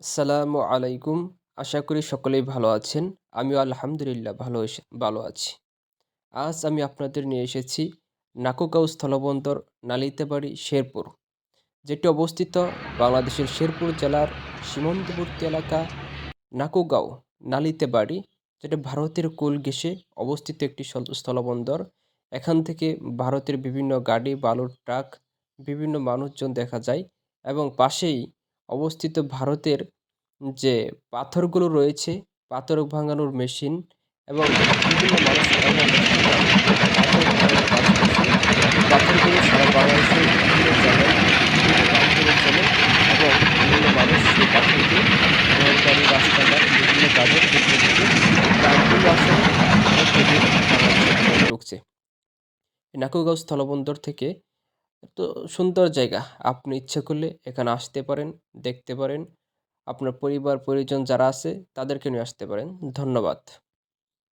আসসালামু আলাইকুম। আশা করি সকলেই ভালো আছেন। আমিও আলহামদুলিল্লাহ ভালো আছি। আজ আমি আপনাদের নিয়ে এসেছি নাকুগাঁও স্থলবন্দর, নালিতাবাড়ী, শেরপুর, যেটি অবস্থিত বাংলাদেশের শেরপুর জেলার সীমান্তবর্তী এলাকা নাকুগাঁও, নালিতাবাড়ী, যেটা ভারতের কোল ঘেঁষে অবস্থিত একটি স্থলবন্দর। এখান থেকে ভারতের বিভিন্ন গাড়ি, বালুর ট্রাক, বিভিন্ন মানুষজন দেখা যায় এবং পাশেই অবস্থিত ভারতের যে পাথরগুলো রয়েছে, পাথর ভাঙানোর মেশিন এবং বিভিন্ন মানুষ কর্মব্যস্ত পাথর ভাঙানোর কাজ করছে। এই পাথরগুলো সারা বাংলাদেশের বিভিন্ন জায়গায়, বিভিন্ন প্রান্তরে চলে এবং বিভিন্ন মানুষ সেই পাথরকে ঘর বাড়ি, রাস্তাঘাট, বিভিন্ন কাজের ক্ষেত্রে থেকে ট্রাকগুলো আসলে মধ্য দিয়ে বাংলাদেশের ভিতরে ঢুকছে। এই নাকুগাঁও স্থলবন্দর থেকে তো সুন্দর জায়গা। আপনি ইচ্ছে করলে এখানে আসতে পারেন, দেখতে পারেন। আপনার পরিবার পরিজন যারা আছে তাদেরকে নিয়ে আসতে পারেন। ধন্যবাদ।